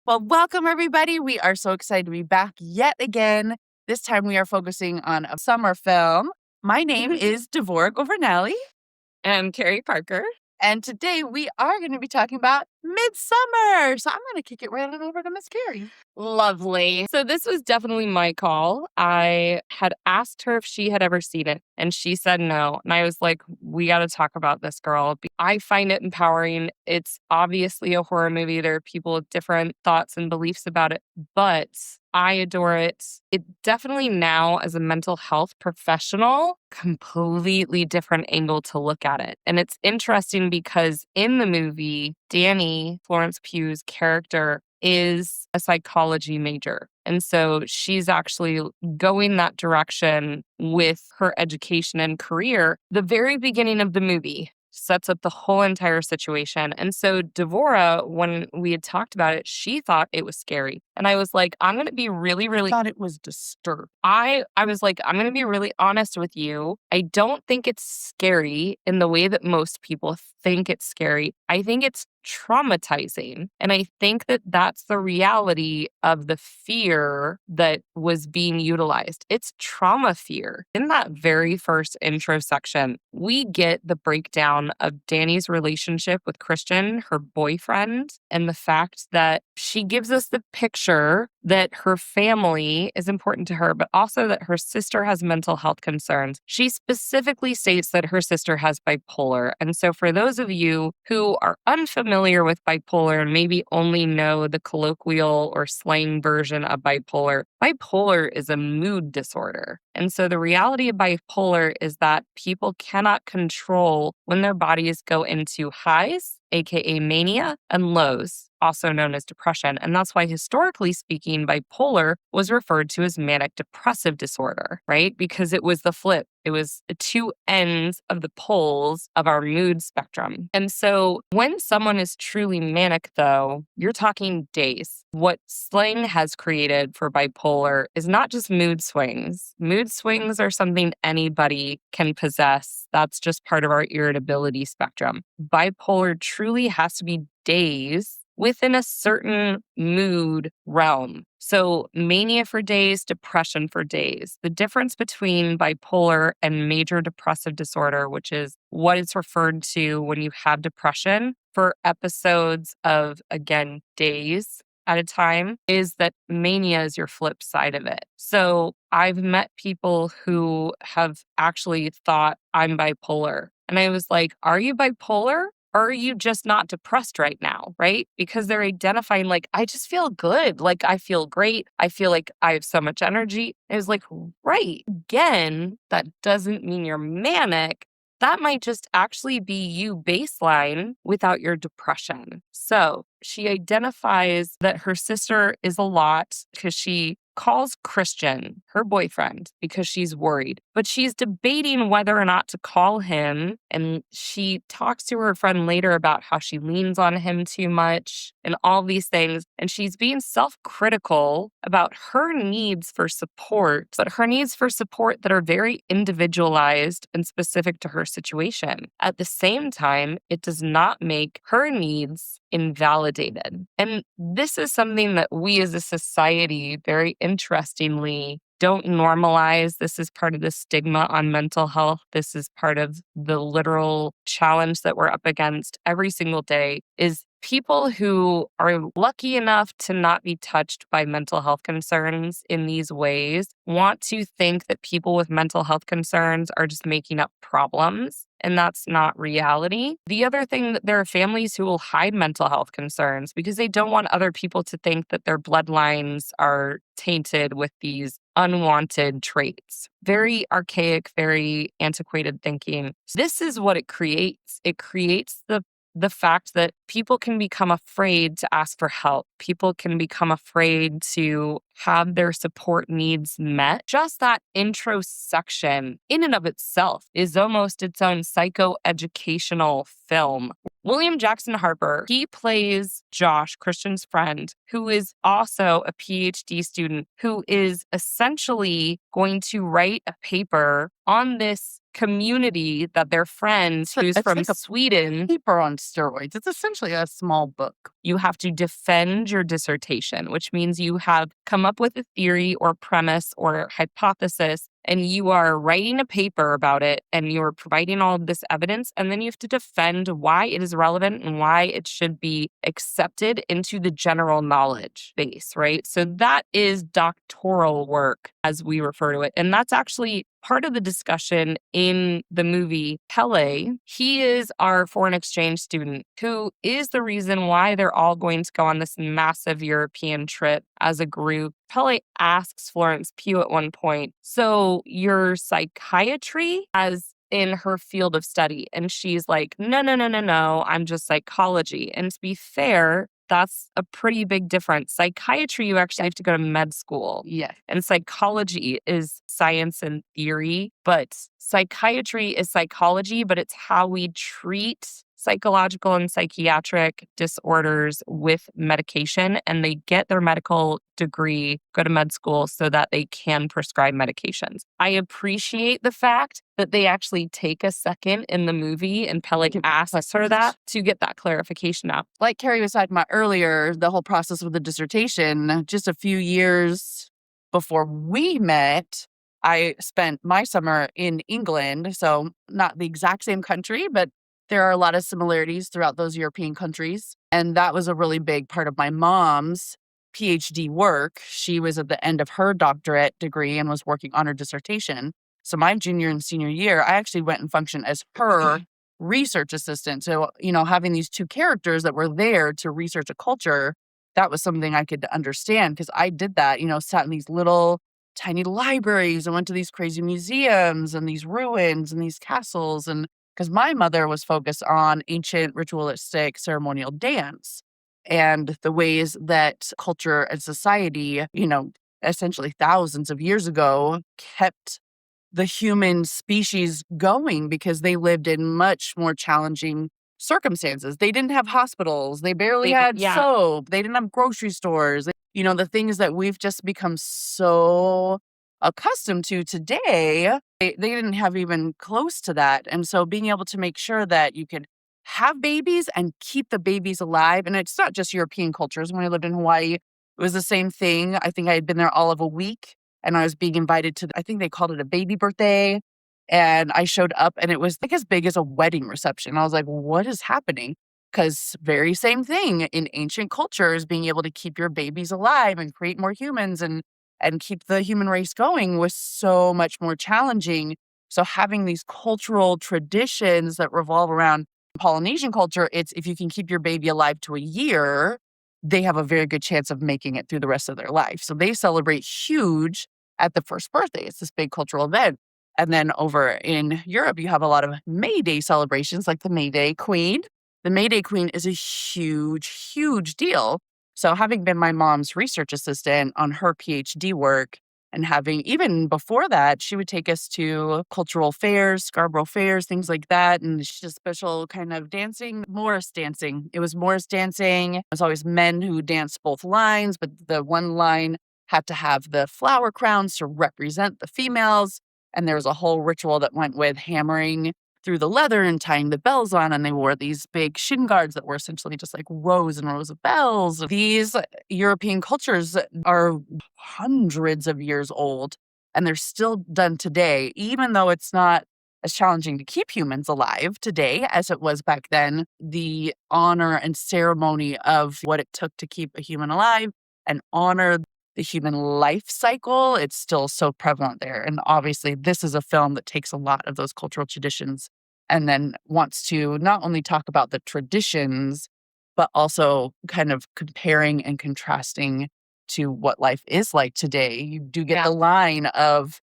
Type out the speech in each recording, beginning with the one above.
Well, welcome everybody. We are so excited to be back yet again. This time we are focusing on a summer film. My name is Devorah Governelli. And Carrie Parker. And today we are going to be talking about Midsommar. So I'm going to kick it right on over to Miss Carrie. Lovely. So this was definitely my call. I had asked her if she had ever seen it, and she said no. And I was like, we got to talk about this, girl. I find it empowering. It's obviously a horror movie. There are people with different thoughts and beliefs about it, but I adore it. It definitely now, as a mental health professional, completely different angle to look at it. And it's interesting because in the movie, Danny, Florence Pugh's character, is a psychology major. And so she's actually going that direction with her education and career. The very beginning of the movie sets up the whole entire situation. And so Devorah, when we had talked about it, she thought it was scary. And I was like, I'm going to be really I thought it was disturbed. I was like, I'm going to be really honest with you. I don't think it's scary in the way that most people think it's scary. I think it's traumatizing. And I think that that's the reality of the fear that was being utilized. It's trauma fear. In that very first intro section, we get the breakdown of Danny's relationship with Christian, her boyfriend, and the fact that she gives us the picture that her family is important to her, but also that her sister has mental health concerns. She specifically states that her sister has bipolar. And so for those of you who are unfamiliar with bipolar and maybe only know the colloquial or slang version of bipolar, bipolar is a mood disorder. And so the reality of bipolar is that people cannot control when their bodies go into highs, aka mania, and lows, also known as depression. And that's why, historically speaking, bipolar was referred to as manic depressive disorder, right? Because it was the flip. It was the two ends of the poles of our mood spectrum. And so when someone is truly manic, though, you're talking days. What slang has created for bipolar is not just mood swings. Mood swings are something anybody can possess. That's just part of our irritability spectrum. Bipolar truly has to be days within a certain mood realm. So mania for days, depression for days. The difference between bipolar and major depressive disorder, which is what it's referred to when you have depression for episodes of, again, days at a time, is that mania is your flip side of it. So I've met people who have actually thought I'm bipolar. And I was like, are you bipolar? Or are you just not depressed right now, right? Because they're identifying like, I just feel good. Like, I feel great. I feel like I have so much energy. And it was like, right. Again, that doesn't mean you're manic. That might just actually be you baseline without your depression. So she identifies that her sister is a lot because she calls Christian, her boyfriend, because she's worried. But she's debating whether or not to call him. And she talks to her friend later about how she leans on him too much and all these things. And she's being self-critical about her needs for support, but her needs for support that are very individualized and specific to her situation. At the same time, it does not make her needs invalidated. And this is something that we as a society, very interestingly, don't normalize. This is part of the stigma on mental health. This is part of the literal challenge that we're up against every single day, is people who are lucky enough to not be touched by mental health concerns in these ways want to think that people with mental health concerns are just making up problems. And that's not reality. The other thing, that there are families who will hide mental health concerns because they don't want other people to think that their bloodlines are tainted with these unwanted traits. Very archaic, very antiquated thinking. This is what it creates. It creates the fact that people can become afraid to ask for help. People can become afraid to have their support needs met. Just that intro section in and of itself is almost its own psychoeducational film. William Jackson Harper, he plays Josh, Christian's friend, who is also a PhD student who is essentially going to write a paper on this community that their friends, who's from Sweden. Paper on steroids. It's essentially a small book. you have to defend your dissertation, which means you have come up with a theory or premise or hypothesis, and you are writing a paper about it, and you're providing all of this evidence, and then you have to defend why it is relevant and why it should be accepted into the general knowledge base, right? So that is doctoral work, as we refer to it. And that's actually part of the discussion in the movie. Pele, he is our foreign exchange student who is the reason why they're all going to go on this massive European trip as a group. Pele asks Florence Pugh at one point, so your psychiatry as in her field of study? And she's like, no, no, no, no, no, I'm just psychology. And to be fair, that's a pretty big difference. Psychiatry, you actually have to go to med school. Yeah. And psychology is science and theory, but psychiatry is psychology, but it's how we treat psychological and psychiatric disorders with medication. And they get their medical degree, go to med school so that they can prescribe medications. I appreciate the fact that they actually take a second in the movie and Pele asks her that to get that clarification out. Like Carrie was talking about earlier, the whole process with the dissertation, just a few years before we met, I spent my summer in England. So not the exact same country, but there are a lot of similarities throughout those European countries. And that was a really big part of my mom's PhD work. She was at the end of her doctorate degree and was working on her dissertation. So my junior and senior year, I actually went and functioned as her research assistant. So, having these two characters that were there to research a culture, that was something I could understand because I did that, sat in these little tiny libraries and went to these crazy museums and these ruins and these castles. And because my mother was focused on ancient ritualistic ceremonial dance and the ways that culture and society, essentially thousands of years ago kept the human species going because they lived in much more challenging circumstances. They didn't have hospitals. They barely had soap. They didn't have grocery stores. The things that we've just become so accustomed to today, they didn't have even close to that. And so being able to make sure that you could have babies and keep the babies alive. And it's not just European cultures. When I lived in Hawaii, it was the same thing. I think I had been there all of a week. And I was being invited to, I think they called it a baby birthday. And I showed up and it was like as big as a wedding reception. I was like, what is happening? Because very same thing in ancient cultures, being able to keep your babies alive and create more humans and keep the human race going was so much more challenging. So having these cultural traditions that revolve around Polynesian culture, it's if you can keep your baby alive to a year, they have a very good chance of making it through the rest of their life. So they celebrate huge at the first birthday. It's this big cultural event. And then over in Europe, you have a lot of May Day celebrations like the May Day Queen. The May Day Queen is a huge, huge deal. So having been my mom's research assistant on her PhD work and having, even before that, she would take us to cultural fairs, Scarborough fairs, things like that. And she did special kind of dancing, Morris dancing. It was Morris dancing. It was always men who danced both lines, but the one line had to have the flower crowns to represent the females. And there was a whole ritual that went with hammering through the leather and tying the bells on. And they wore these big shin guards that were essentially just like rows and rows of bells. These European cultures are hundreds of years old and they're still done today, even though it's not as challenging to keep humans alive today as it was back then. The honor and ceremony of what it took to keep a human alive and honor the human life cycle, it's still so prevalent there. And obviously, this is a film that takes a lot of those cultural traditions and then wants to not only talk about the traditions, but also kind of comparing and contrasting to what life is like today. You do get the line of,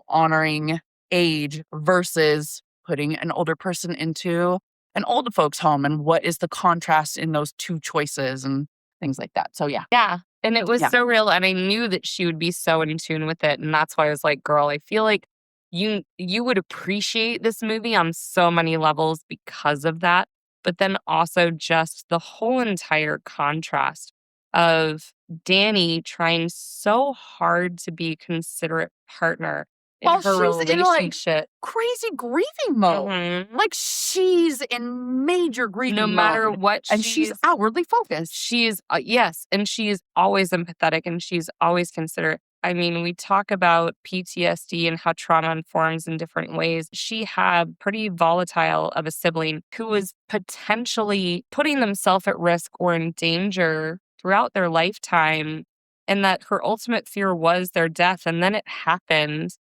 honoring age versus putting an older person into an old folks home and what is the contrast in those two choices and things like that. So yeah. Yeah. And it was so real. And I knew that she would be so in tune with it. And that's why I was like, girl, I feel like you would appreciate this movie on so many levels because of that. But then also just the whole entire contrast of Danny trying so hard to be a considerate partner in while her she's in like relationship. crazy grieving mode. Mhm. Like she's in major No grieving matter mode what and she's outwardly focused. yes, and she's always empathetic and she's always considerate. I mean, we talk about PTSD and how trauma informs in different ways. She had pretty volatile of a sibling who was potentially putting themselves at risk or in danger throughout their lifetime, and that her ultimate fear was their death. And then it happened.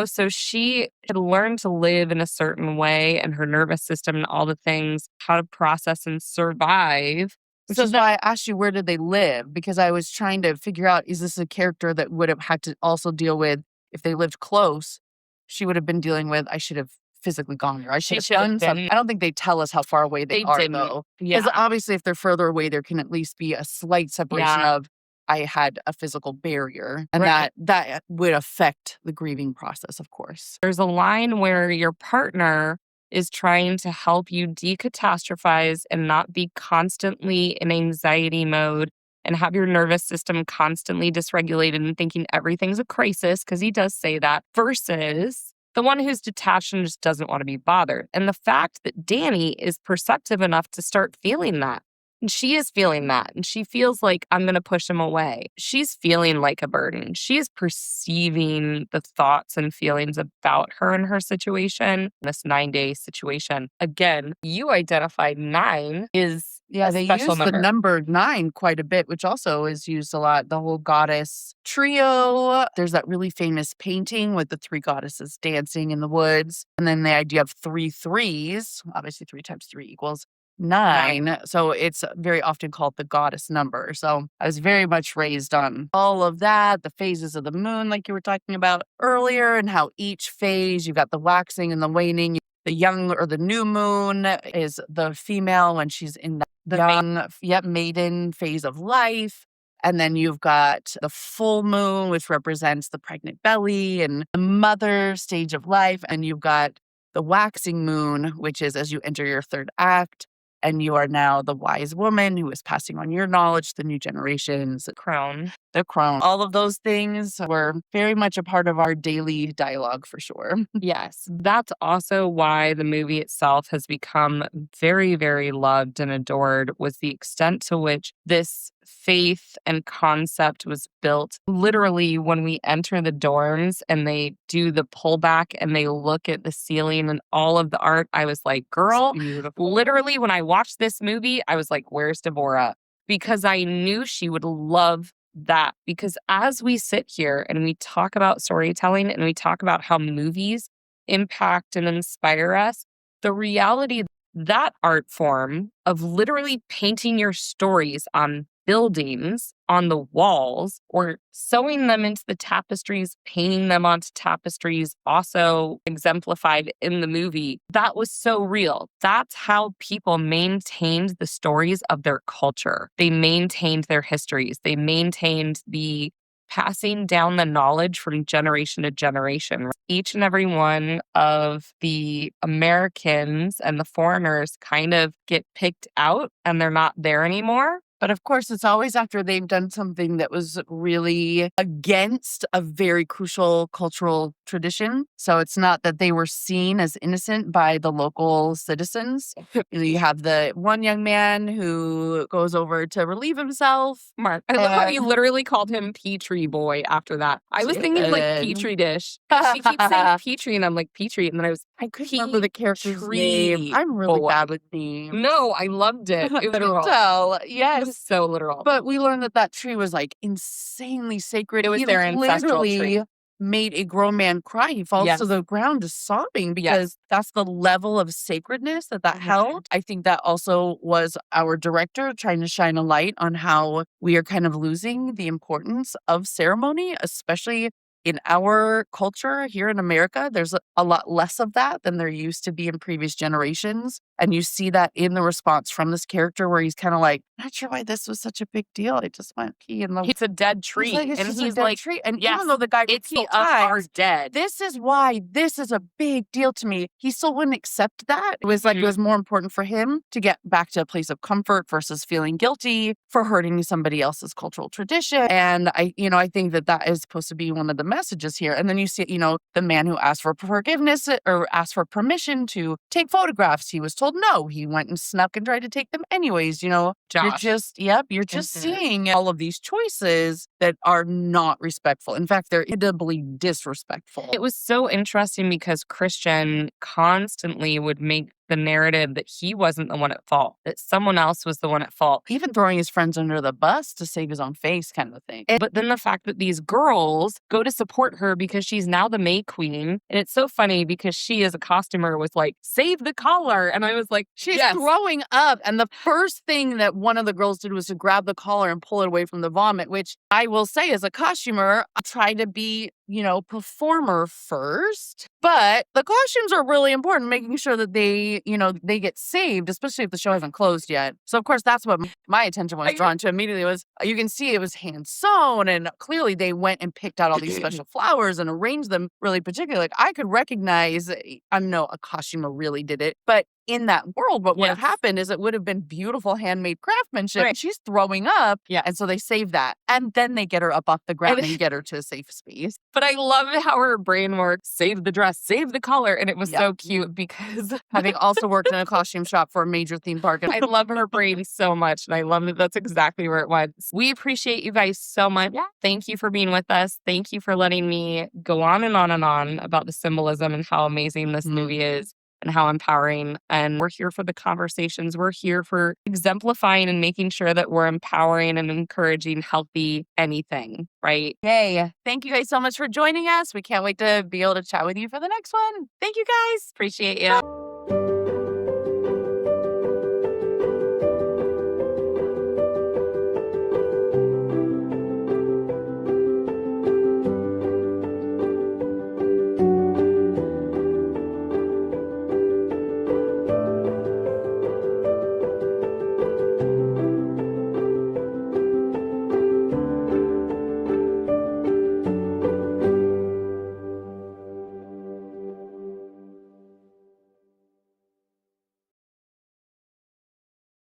So she had learned to live in a certain way and her nervous system and all the things, how to process and survive. Which So is why I asked you, where did they live? Because I was trying to figure out, is this a character that would have had to also deal with, if they lived close, she would have been dealing with, I should have physically gone there. I should she have should have done something. been, I don't think they tell us how far away they they are, didn't. though. Because Yeah. obviously, if they're further away, there can at least be a slight separation Yeah. of, I had a physical barrier. And Right. that would affect the grieving process, of course. There's a line where your partner is trying to help you decatastrophize and not be constantly in anxiety mode and have your nervous system constantly dysregulated and thinking everything's a crisis, because he does say that, versus the one who's detached and just doesn't want to be bothered. And the fact that Danny is perceptive enough to start feeling that. And she is feeling that. And she feels like, I'm going to push him away. She's feeling like a burden. She is perceiving the thoughts and feelings about her and her situation, this 9-day situation. Again, you identified 9 is Yeah, a they special use the number. number 9 quite a bit, which also is used a lot. The whole goddess trio. There's that really famous painting with the 3 goddesses dancing in the woods. And then the idea of 3 threes, obviously 3 times 3 equals 9. So it's very often called the goddess number. So I was very much raised on all of that, the phases of the moon, like you were talking about earlier, and how each phase, you've got the waxing and the waning. The young or the new moon is the female when she's in the young, maiden phase of life. And then you've got the full moon, which represents the pregnant belly and the mother stage of life. And you've got the waxing moon, which is as you enter your 3rd act. And you are now the wise woman who is passing on your knowledge to the new generations. Crown. The crown. All of those things were very much a part of our daily dialogue for sure. Yes, that's also why the movie itself has become very, very loved and adored, was the extent to which this faith and concept was built. Literally, when we enter the dorms and they do the pullback and they look at the ceiling and all of the art, I was like, girl, literally, when I watched this movie, I was like, where's Deborah? Because I knew she would love that. Because as we sit here and we talk about storytelling and we talk about how movies impact and inspire us, the reality, that art form of literally painting your stories on buildings, on the walls, or sewing them into the tapestries, painting them onto tapestries, also exemplified in the movie, that was so real. That's how people maintained the stories of their culture. They maintained their histories. They maintained the passing down the knowledge from generation to generation. Each and every one of the Americans and the foreigners kind of get picked out and they're not there anymore. But of course, it's always after they've done something that was really against a very crucial cultural tradition. So it's not that they were seen as innocent by the local citizens. You have the one young man who goes over to relieve himself. Mark, I love how you literally called him Petri Boy after that. I was thinking like Petri dish. She keeps saying Petri, and I'm like, Petri. And then I couldn't remember the character's name. I'm really bad with names. No, I loved it. It was literal. Tell. Yes. It was so literal. But we learned that tree was like insanely sacred. It was their ancestral tree. Made a grown man cry. He falls to the ground just sobbing because that's the level of sacredness that held. I think that also was our director trying to shine a light on how we are kind of losing the importance of ceremony, especially in our culture here in America. There's a lot less of that than there used to be in previous generations. And you see that in the response from this character where he's kind of like, not sure why this was such a big deal. I just went pee in the... It's a dead tree. He's like, tree. And even though the guy it's the are dead. This is why this is a big deal to me. He still wouldn't accept that. It was like, it was more important for him to get back to a place of comfort versus feeling guilty for hurting somebody else's cultural tradition. And I think that is supposed to be one of the messages here. And then you see, the man who asked for forgiveness or asked for permission to take photographs. He was told no. He went and snuck and tried to take them anyways. You're Josh. just seeing all of these choices that are not respectful. In fact, they're incredibly disrespectful. It was so interesting because Christian constantly would make the narrative that he wasn't the one at fault, that someone else was the one at fault. Even throwing his friends under the bus to save his own face kind of thing. But then the fact that these girls go to support her because she's now the May Queen. And it's so funny because she, as a costumer, was like, save the collar. And I was like, she's throwing up. And the first thing that one of the girls did was to grab the collar and pull it away from the vomit, which I will say as a costumer, I try to be, performer first. But the costumes are really important, making sure that they get saved, especially if the show hasn't closed yet. So, of course, that's what my attention was drawn to immediately was, you can see it was hand sewn. And clearly they went and picked out all these special flowers and arranged them really particularly. Like I could recognize, I know a costumer really did it, but in that world, what would have happened is it would have been beautiful handmade craftsmanship. Right. She's throwing up. Yeah. And so they save that. And then they get her up off the ground and get her to a safe space. But I love how her brain works. Save the dress, save the collar. And it was so cute because having also worked in a costume shop for a major theme park. I love her brain so much. And I love that that's exactly where it went. We appreciate you guys so much. Yeah. Thank you for being with us. Thank you for letting me go on and on and on about the symbolism and how amazing this movie is. And how empowering. And we're here for the conversations. We're here for exemplifying and making sure that we're empowering and encouraging healthy anything, right? Yay. Thank you guys so much for joining us. We can't wait to be able to chat with you for the next one. Thank you guys. Appreciate you.